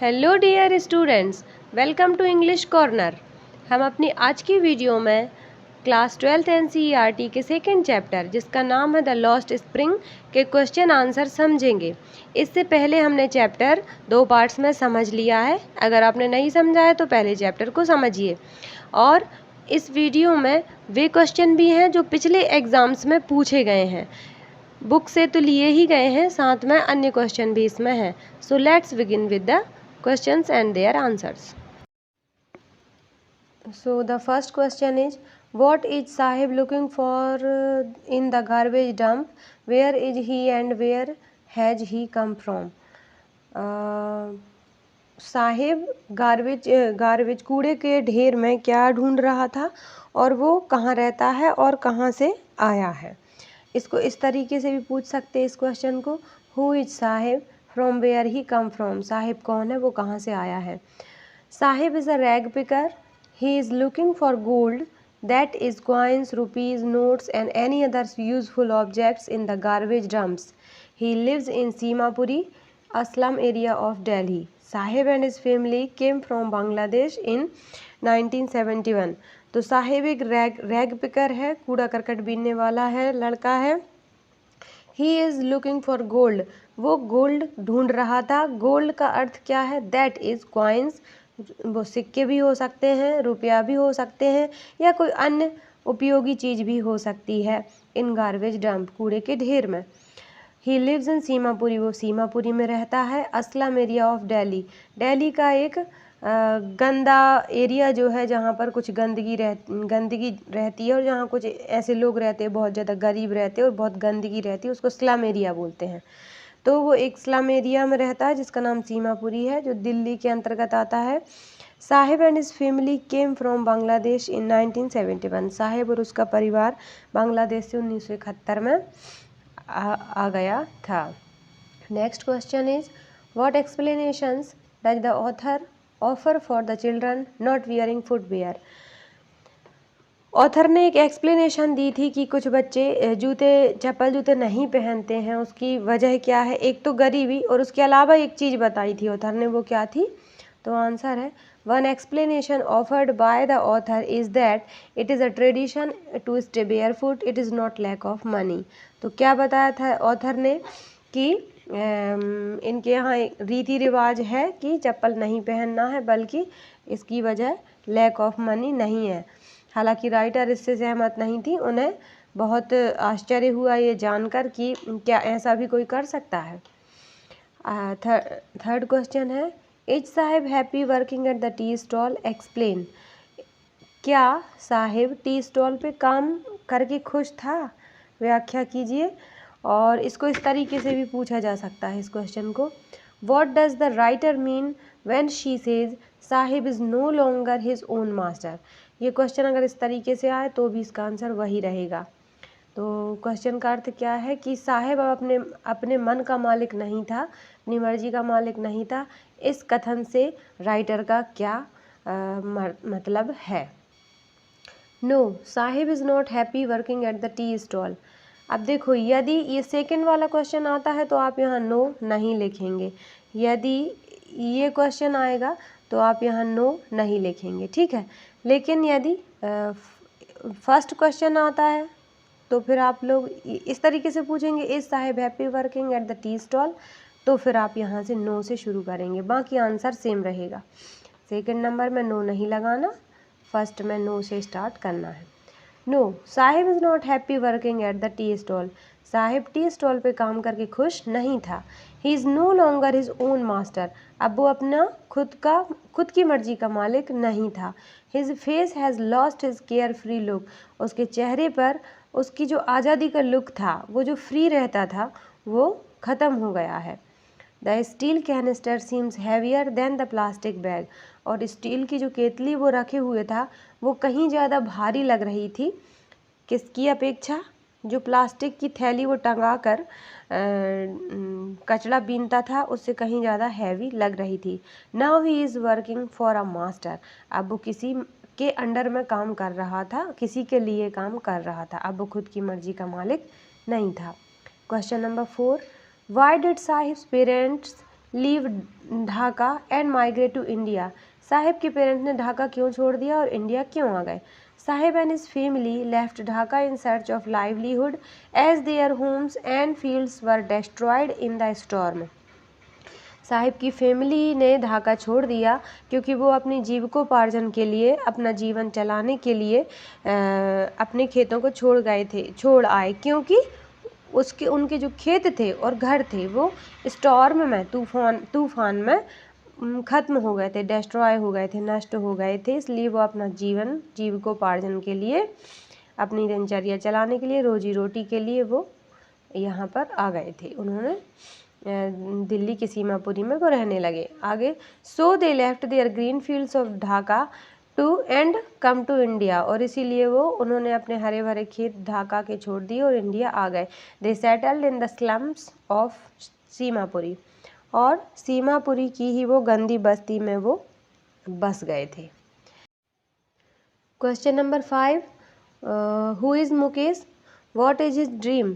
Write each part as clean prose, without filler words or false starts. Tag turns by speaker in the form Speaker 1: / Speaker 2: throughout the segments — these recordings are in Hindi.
Speaker 1: Hello dear students, welcome to English corner. हम अपनी आज की वीडियो में क्लास 12th NCERT के सेकेंड चैप्टर जिसका नाम है द लॉस्ट स्प्रिंग के क्वेश्चन आंसर समझेंगे। इससे पहले हमने चैप्टर 2 पार्ट्स में समझ लिया है। अगर आपने नहीं समझा है तो पहले चैप्टर को समझिए। और इस वीडियो में वे क्वेश्चन भी हैं जो पिछले एग्ज़ाम्स में पूछे गए हैं। बुक से तो लिए ही गए हैं, साथ में अन्य क्वेश्चन भी इसमें हैं। So let's begin with the questions and their answers. So the first question is, what is Sahib looking for in the garbage dump? Where is he and where has he come from? Sahib garbage कूड़े के ढेर में क्या ढूंढ रहा था और वो कहाँ रहता है और कहाँ से आया है। इसको इस तरीके से भी पूछ सकते हैं इस क्वेश्चन को, who is Sahib, from where he come from, Sahib कौन है, वो कहाँ से आया है। Sahib is a rag picker, he is looking for gold, that is coins, rupees, notes and any others useful objects in the garbage dumps. He lives in Seemapuri, a slum area of Delhi. Sahib and his family came from Bangladesh in 1971. तो साहिब एक रैग पिकर है, कूड़ा करकट बीनने वाला है, लड़का है। ही इज़ लुकिंग फॉर गोल्ड, वो गोल्ड ढूंढ रहा था। गोल्ड का अर्थ क्या है, दैट इज़ कॉइन्स, वो सिक्के भी हो सकते हैं, रुपया भी हो सकते हैं, या कोई अन्य उपयोगी चीज़ भी हो सकती है। इन गार्बेज डंप, कूड़े के ढेर में। ही लिव्स इन सीमापुरी, वो सीमापुरी में रहता है। अस्लम एरिया ऑफ दिल्ली, दिल्ली का एक गंदा एरिया जो है, जहाँ पर कुछ गंदगी रहती है और जहाँ कुछ ऐसे लोग रहते हैं, बहुत ज़्यादा गरीब रहते हैं और बहुत गंदगी रहती है, उसको स्लम एरिया बोलते हैं। तो वो एक स्लम एरिया में रहता है जिसका नाम सीमापुरी है, जो दिल्ली के अंतर्गत आता है। Sahib and his family came from Bangladesh in 1971, Sahib और उसका परिवार बांग्लादेश से 1971 में आ गया था। Next question is, what explanations does the author offer for the children not wearing footwear. Author ने एक एक्सप्लेनेशन दी थी कि कुछ बच्चे चप्पल जूते नहीं पहनते हैं, उसकी वजह क्या है। एक तो गरीबी, और उसके अलावा एक चीज़ बताई थी ऑथर ने, वो क्या थी। तो आंसर है, one explanation offered by the author is that it is a tradition to stay bare foot, it is not lack of money. तो क्या बताया था ऑथर ने कि इनके यहाँ रीति रिवाज है कि चप्पल नहीं पहनना है, बल्कि इसकी वजह लैक ऑफ मनी नहीं है। हालांकि राइटर इससे सहमत नहीं थी, उन्हें बहुत आश्चर्य हुआ ये जानकर कि क्या ऐसा भी कोई कर सकता है। थर्ड क्वेश्चन है, is Sahib happy working at the tea stall, explain. क्या साहिब टी स्टॉल पे काम करके खुश था, व्याख्या कीजिए। और इसको इस तरीके से भी पूछा जा सकता है इस क्वेश्चन को, what does the writer mean when she says Sahib is no longer his own master. ये क्वेश्चन अगर इस तरीके से आए तो भी इसका आंसर वही रहेगा। तो क्वेश्चन का अर्थ क्या है कि साहिब अब अपने मन का मालिक नहीं था, अपनी मर्जी का मालिक नहीं था। इस कथन से राइटर का क्या मतलब है। No, Sahib is not happy working at the tea stall. अब देखो, यदि ये सेकंड वाला क्वेश्चन आता है तो आप यहाँ नो नहीं लिखेंगे। यदि ये क्वेश्चन आएगा तो आप यहाँ नो नहीं लिखेंगे, ठीक है। लेकिन यदि फर्स्ट क्वेश्चन आता है तो फिर आप लोग इस तरीके से पूछेंगे, is Sahib happy working at the tea stall, तो फिर आप यहाँ से नो से शुरू करेंगे, बाकी आंसर सेम रहेगा। सेकंड नंबर में नो नहीं लगाना, फर्स्ट में नो से स्टार्ट करना है। No, Sahib is not happy working at the tea stall, Sahib tea stall पे काम करके खुश नहीं था। He is no longer his own master, अब वो अपना खुद की मर्जी का मालिक नहीं था। His face has lost his care free look, उसके चेहरे पर उसकी जो आज़ादी का लुक था, वो जो फ्री रहता था, वो ख़त्म हो गया है। The steel canister seems heavier than the plastic bag, और स्टील की जो केतली वो रखे हुए था वो कहीं ज़्यादा भारी लग रही थी किसकी अपेक्षा, जो प्लास्टिक की थैली वो टंगा कर कचड़ा बीनता था उससे कहीं ज़्यादा हैवी लग रही थी। Now he is working for a master, अब वो किसी के अंडर में काम कर रहा था, किसी के लिए काम कर रहा था, अब वो खुद की मर्जी का मालिक नहीं था। Question number 4, why did Sahib's parents leave Dhaka and migrate to India. Sahib के पेरेंट्स ने ढाका क्यों छोड़ दिया और इंडिया क्यों आ गए? Sahib and his family left Dhaka in search of livelihood as their homes and fields were destroyed in the storm. Sahib की फैमिली ने ढाका छोड़ दिया क्योंकि वो अपनी जीविकोपार्जन के लिए, अपना जीवन चलाने के लिए अपने खेतों को छोड़ आए, क्योंकि उनके जो खेत थे और घर थे वो स्टॉर्म में, तूफान में ख़त्म हो गए थे, डिस्ट्रॉय हो गए थे, नष्ट हो गए थे। इसलिए वो अपना जीविकोपार्जन के लिए, अपनी दिनचर्या चलाने के लिए, रोजी रोटी के लिए वो यहाँ पर आ गए थे। उन्होंने दिल्ली की सीमापुरी में वो रहने लगे। आगे, so they left their green fields of Dhaka to and come to India, और इसीलिए उन्होंने अपने हरे भरे खेत ढाका के छोड़ दिए और इंडिया आ गए। They settled in the slums of Seemapuri, और सीमापुरी की ही वो गंदी बस्ती में वो बस गए थे। Question number 5, who is Mukesh, what is his dream?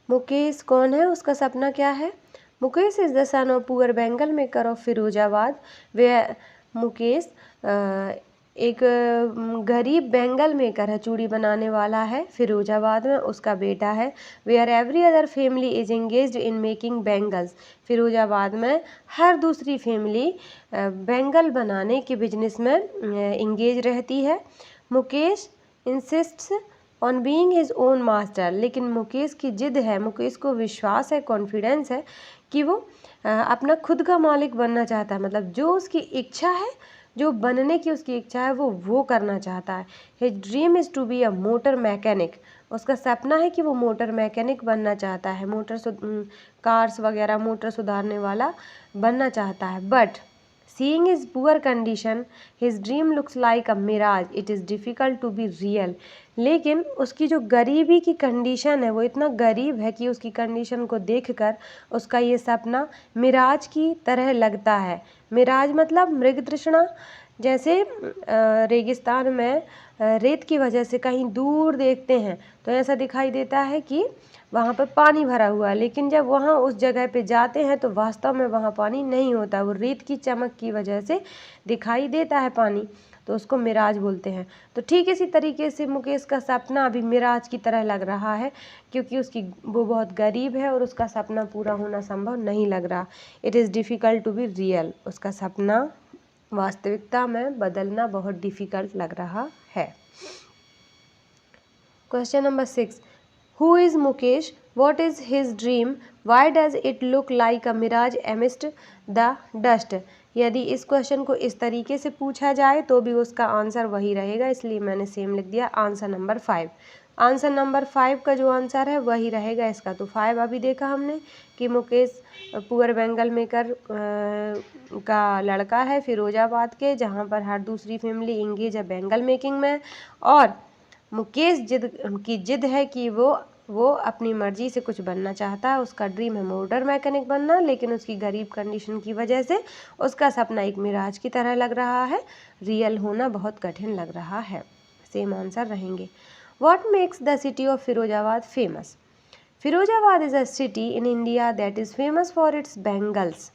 Speaker 1: Mukesh कौन है, उसका सपना क्या है? Mukesh is the son of poor bangle maker of Firozabad. वे मुकेश एक गरीब बेंगल मेकर है, चूड़ी बनाने वाला है, फिरोजाबाद में उसका बेटा है। Where every other family is engaged in making bangles. Firozabad में हर दूसरी फैमिली बेंगल बनाने के बिजनेस में एंगेज रहती है। Mukesh इंसिस्ट्स on being his own master, लेकिन मुकेश की जिद है, मुकेश को विश्वास है, कॉन्फिडेंस है कि वो अपना खुद का मालिक बनना चाहता है। मतलब जो उसकी इच्छा है, जो बनने की उसकी इच्छा है, वो करना चाहता है। His dream is to be a motor mechanic. उसका सपना है कि वो मोटर मैकेनिक बनना चाहता है, कार्स वगैरह मोटर सुधारने वाला बनना चाहता है। But seeing his poor condition, his dream looks like a mirage. It is difficult to be real. लेकिन उसकी जो गरीबी की कंडीशन है, वो इतना गरीब है कि उसकी कंडीशन को देखकर उसका ये सपना मिराज की तरह लगता है। मिराज मतलब मृग तृष्णा, जैसे रेगिस्तान में रेत की वजह से कहीं दूर देखते हैं तो ऐसा दिखाई देता है कि वहाँ पर पानी भरा हुआ है, लेकिन जब वहाँ उस जगह पे जाते हैं तो वास्तव में वहाँ पानी नहीं होता, वो रेत की चमक की वजह से दिखाई देता है पानी, तो उसको मिराज बोलते हैं। तो ठीक इसी तरीके से मुकेश का सपना अभी मिराज की तरह लग रहा है, क्योंकि वो बहुत गरीब है और उसका सपना पूरा होना संभव नहीं लग रहा। It is difficult to be real. उसका सपना वास्तविकता में बदलना बहुत डिफ़िकल्ट लग रहा है। Question number 6, who is Mukesh, what is his dream, why does it look like a mirage amidst the dust? यदि इस क्वेश्चन को इस तरीके से पूछा जाए तो भी उसका आंसर वही रहेगा, इसलिए मैंने सेम लिख दिया, आंसर नंबर 5। आंसर नंबर 5 का जो आंसर है वही रहेगा इसका। तो 5 अभी देखा हमने कि मुकेश पुअर बेंगल मेकर का लड़का है फिरोजाबाद के, जहाँ पर हर दूसरी फैमिली इंगेज है बेंगल मेकिंग में, और मुकेश जिद है कि वो अपनी मर्जी से कुछ बनना चाहता है। उसका ड्रीम है मोटर मैकेनिक बनना, लेकिन उसकी गरीब कंडीशन की वजह से उसका सपना एक मिराज की तरह लग रहा है, रियल होना बहुत कठिन लग रहा है। सेम आंसर रहेंगे। What makes the city of Firozabad famous? Firozabad is a city in India that is famous for its bangles.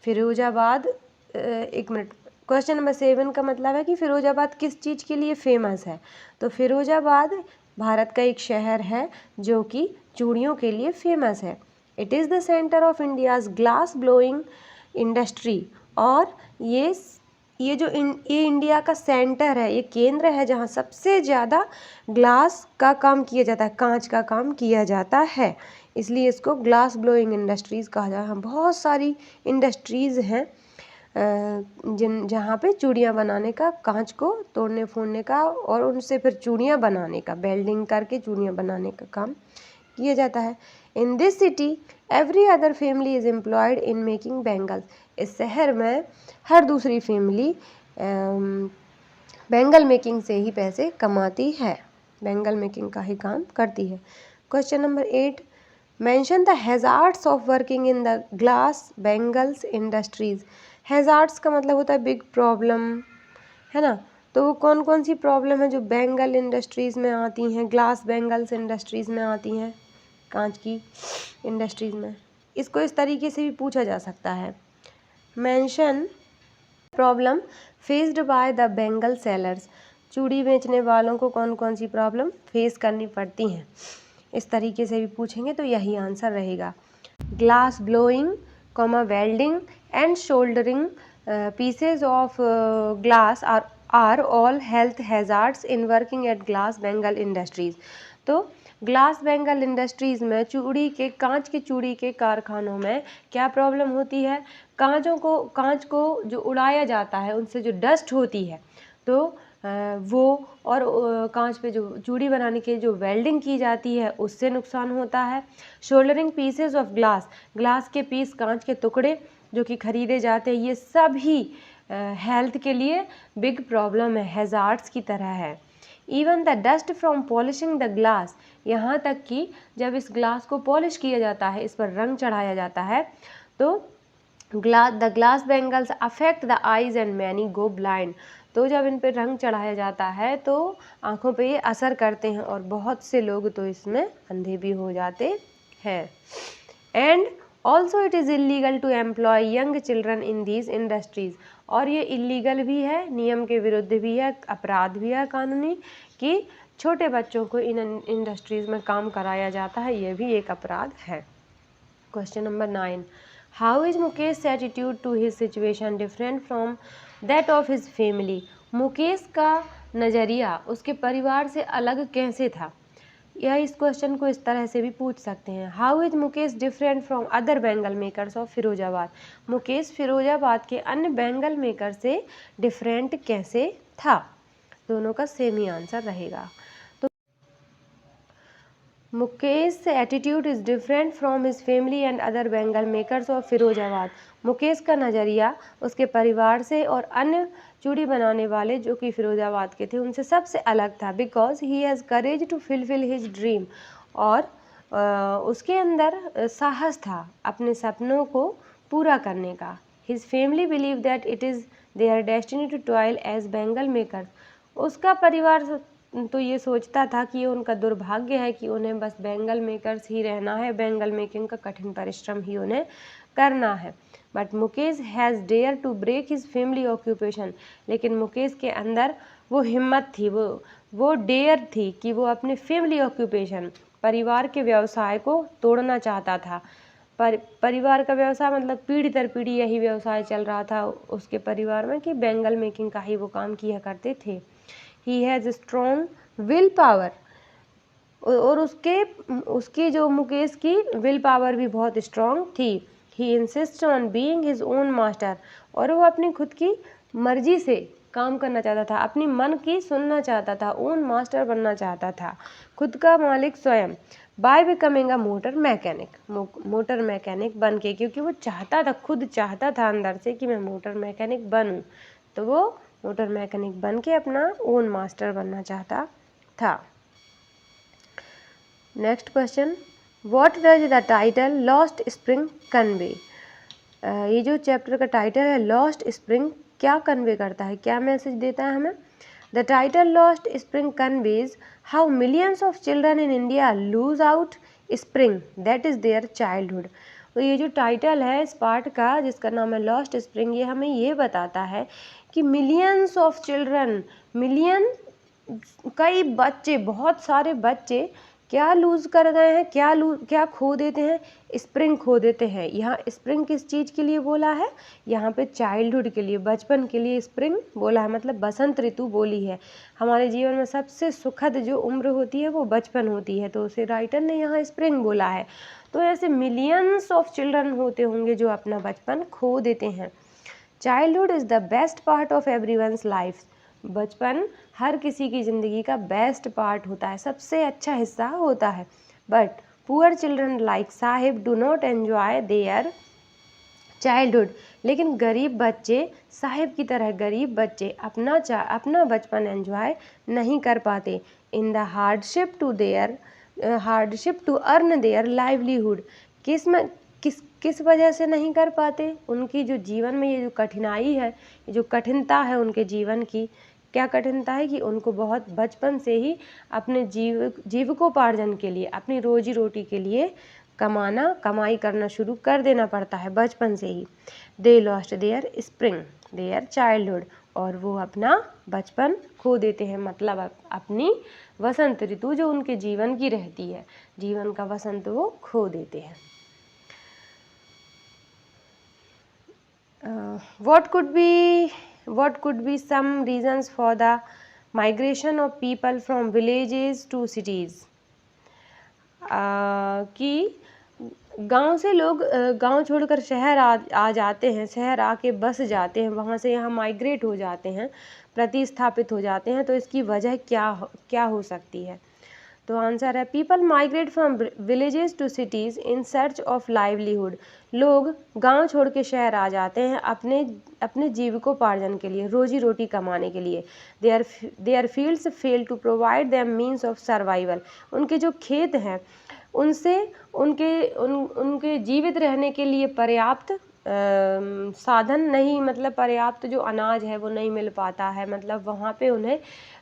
Speaker 1: Firozabad, एक मिनट, क्वेश्चन नंबर 7 का मतलब है कि फिरोजाबाद किस चीज़ के लिए फेमस है? तो फिरोजाबाद भारत का एक शहर है जो कि चूड़ियों के लिए फेमस है। It is the centre of India's glass blowing industry, और ये इंडिया का सेंटर है, ये केंद्र है जहाँ सबसे ज़्यादा ग्लास का काम किया जाता है, कांच का काम किया जाता है, इसलिए इसको ग्लास ब्लोइंग इंडस्ट्रीज़ कहा जाता है। बहुत सारी इंडस्ट्रीज़ हैं जहाँ पे चूड़ियाँ बनाने का, कांच को तोड़ने फोड़ने का और उनसे फिर चूड़ियाँ बनाने का, वेल्डिंग करके चूड़ियाँ बनाने का काम किया जाता है। In this city every other family is employed in making bangles. इस शहर में हर दूसरी फैमिली बेंगल मेकिंग से ही पैसे कमाती है, बेंगल मेकिंग का ही काम करती है। Question number 8, mention the hazards of working in the glass bangles industries. Hazards का मतलब होता है बिग प्रॉब्लम, है ना? तो वो कौन कौन सी प्रॉब्लम है जो बेंगल इंडस्ट्रीज़ में आती हैं, ग्लास बेंगल्स इंडस्ट्रीज़ में आती हैं, कांच की इंडस्ट्रीज़ में? इसको इस तरीके से भी पूछा जा सकता है mention problem faced by the Bengal sellers. चूड़ी बेचने वालों को कौन कौन सी प्रॉब्लम फेस करनी पड़ती हैं, इस तरीके से भी पूछेंगे तो यही आंसर रहेगा। Glass blowing, welding and soldering pieces of glass are all health hazards in working at glass bangle industries. तो ग्लास बेंगल इंडस्ट्रीज़ में कांच के चूड़ी के कारखानों में क्या प्रॉब्लम होती है, कांच को जो उड़ाया जाता है उनसे जो डस्ट होती है तो वो, और कांच पे जो चूड़ी बनाने के जो वेल्डिंग की जाती है उससे नुकसान होता है। शोल्डरिंग पीसेस ऑफ ग्लास के पीस, कांच के टुकड़े जो कि खरीदे जाते हैं, ये सब ही हेल्थ के लिए बिग प्रॉब्लम है, हैजार्ड्स की तरह है। Even the dust from polishing the glass, यहाँ तक कि जब इस ग्लास को पॉलिश किया जाता है, इस पर रंग चढ़ाया जाता है, तो the glass bangles affect the eyes and many go blind. तो जब इन पर रंग चढ़ाया जाता है तो आँखों पे ये असर करते हैं और बहुत से लोग तो इसमें अंधे भी हो जाते हैं। And also it is illegal to employ young children in these industries. और ये इलीगल भी है, नियम के विरुद्ध भी है, अपराध भी है कानूनी, कि छोटे बच्चों को इन इंडस्ट्रीज़ में काम कराया जाता है, ये भी एक अपराध है। Question number 9, how is Mukesh attitude to his situation different from that of his family. Mukesh का नज़रिया उसके परिवार से अलग कैसे था, या इस क्वेश्चन को इस तरह से भी पूछ सकते हैं, how is Mukesh different from other Bengal makers of Firozabad. Mukesh Firozabad के अन्य बेंगल मेकर से डिफरेंट कैसे था, दोनों का सेम ही आंसर रहेगा। तो Mukesh attitude is different from his family and other Bengal makers of Firozabad. Mukesh का नज़रिया उसके परिवार से और अन्य चूड़ी बनाने वाले जो कि फिरोजाबाद के थे उनसे सबसे अलग था। Because he has courage to fulfil his dream, और उसके अंदर साहस था अपने सपनों को पूरा करने का। His family believe that it is their destiny to toil as bangle maker. उसका परिवार तो ये सोचता था कि ये उनका दुर्भाग्य है कि उन्हें बस बेंगल मेकर्स ही रहना है, बेंगल मेकिंग का कठिन परिश्रम ही उन्हें करना है। But Mukesh has dare to break his family occupation. लेकिन मुकेश के अंदर वो हिम्मत थी, वो डेयर थी कि वो अपने फैमिली ऑक्यूपेशन, परिवार के व्यवसाय को तोड़ना चाहता था। परिवार का व्यवसाय मतलब पीढ़ी दर पीढ़ी यही व्यवसाय चल रहा था उसके परिवार में कि बेंगल मेकिंग का ही वो काम किया करते थे। He has strong will power, और उसकी जो मुकेश की विल पावर भी बहुत स्ट्रॉन्ग थी। He insist on being his own master, और वो अपनी खुद की मर्जी से काम करना चाहता था, अपनी मन की सुनना चाहता था, ओन मास्टर बनना चाहता था, खुद का मालिक स्वयं। By becoming a motor mechanic बन के, क्योंकि वो चाहता था, खुद चाहता था अंदर से कि मैं मोटर मैकेनिक बनूं, तो वो मोटर मैकेनिक बन के अपना ओन मास्टर बनना चाहता था। Next question, what does the title lost spring convey. ये जो चैप्टर का टाइटल है लॉस्ट स्प्रिंग, क्या कन्वे करता है, क्या मैसेज देता है हमें। The title lost spring conveys how millions of children in India lose out spring that is their childhood. तो ये जो टाइटल है इस पार्ट का जिसका नाम है लॉस्ट स्प्रिंग, ये हमें ये बताता है कि मिलियंस ऑफ चिल्ड्रन, कई बच्चे, बहुत सारे बच्चे क्या लूज़ कर गए हैं, क्या खो देते हैं, स्प्रिंग खो देते हैं। यहाँ स्प्रिंग किस चीज़ के लिए बोला है, यहाँ पे चाइल्डहुड के लिए, बचपन के लिए स्प्रिंग बोला है, मतलब बसंत ऋतु बोली है। हमारे जीवन में सबसे सुखद जो उम्र होती है वो बचपन होती है, तो उसे राइटर ने यहाँ स्प्रिंग बोला है। तो ऐसे मिलियंस ऑफ चिल्ड्रन होते होंगे जो अपना बचपन खो देते हैं। Childhood is the best part of everyone's life. बचपन हर किसी की ज़िंदगी का बेस्ट पार्ट होता है, सबसे अच्छा हिस्सा होता है। But poor children like Sahib do not enjoy their childhood. लेकिन गरीब बच्चे, साहिब की तरह गरीब बच्चे अपना बचपन एंजॉय नहीं कर पाते। In the hardship to earn their livelihood. किस वजह से नहीं कर पाते, उनकी जो जीवन में ये जो कठिनाई है, ये जो कठिनता है उनके जीवन की, क्या कठिनता है कि उनको बहुत बचपन से ही अपने जीविकोपार्जन के लिए, अपनी रोजी रोटी के लिए कमाई करना शुरू कर देना पड़ता है बचपन से ही। They lost their spring their childhood, और वो अपना बचपन खो देते हैं, मतलब अपनी वसंत ऋतु जो उनके जीवन की रहती है, जीवन का वसंत वो खो देते हैं। What could be some reasons for the migration of people from villages to cities? कि गांव से लोग गांव छोड़कर शहर आ जाते हैं, शहर आके बस जाते हैं, वहाँ से यहाँ माइग्रेट हो जाते हैं, प्रतिस्थापित हो जाते हैं, तो इसकी वजह क्या हो सकती है? तो आंसर है people migrate from villages to cities in search of livelihood. लोग गांव छोड़ के शहर आ जाते हैं अपने जीविकोपार्जन के लिए, रोजी रोटी कमाने के लिए। Their fields fail to provide them means of survival. उनके जो खेत हैं उनसे उनके जीवित रहने के लिए पर्याप्त साधन नहीं, मतलब पर्याप्त जो अनाज है वो नहीं मिल पाता है, मतलब वहाँ पे उन्हें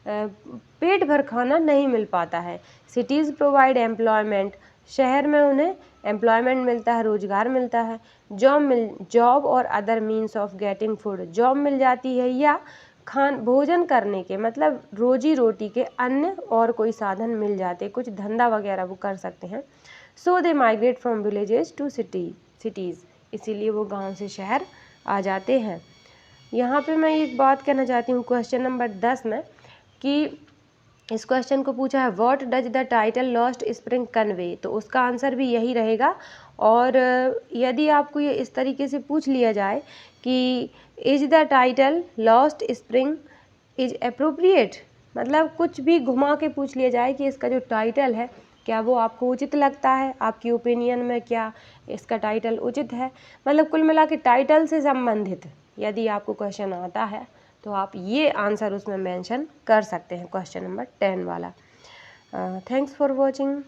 Speaker 1: पेट भर खाना नहीं मिल पाता है। सिटीज़ प्रोवाइड एम्प्लॉयमेंट, शहर में उन्हें एम्प्लॉयमेंट मिलता है, रोजगार मिलता है। जॉब और other means of getting food, job मिल जाती है या भोजन करने के, मतलब रोजी रोटी के अन्य और कोई साधन मिल जाते, कुछ धंधा वगैरह वो कर सकते हैं। So they migrate from villages to cities, इसीलिए वो गांव से शहर आ जाते हैं। यहाँ पे मैं एक बात कहना चाहती हूँ क्वेश्चन नंबर 10 में, कि इस क्वेश्चन को पूछा है what does the title lost spring convey, तो उसका आंसर भी यही रहेगा। और यदि आपको ये इस तरीके से पूछ लिया जाए कि is the title lost spring is appropriate, मतलब कुछ भी घुमा के पूछ लिया जाए कि इसका जो टाइटल है क्या वो आपको उचित लगता है, आपकी ओपिनियन में क्या इसका टाइटल उचित है, मतलब कुल मिला के टाइटल से संबंधित यदि आपको क्वेश्चन आता है तो आप ये आंसर उसमें मेंशन कर सकते हैं, क्वेश्चन नंबर 10 वाला। Thanks for watching.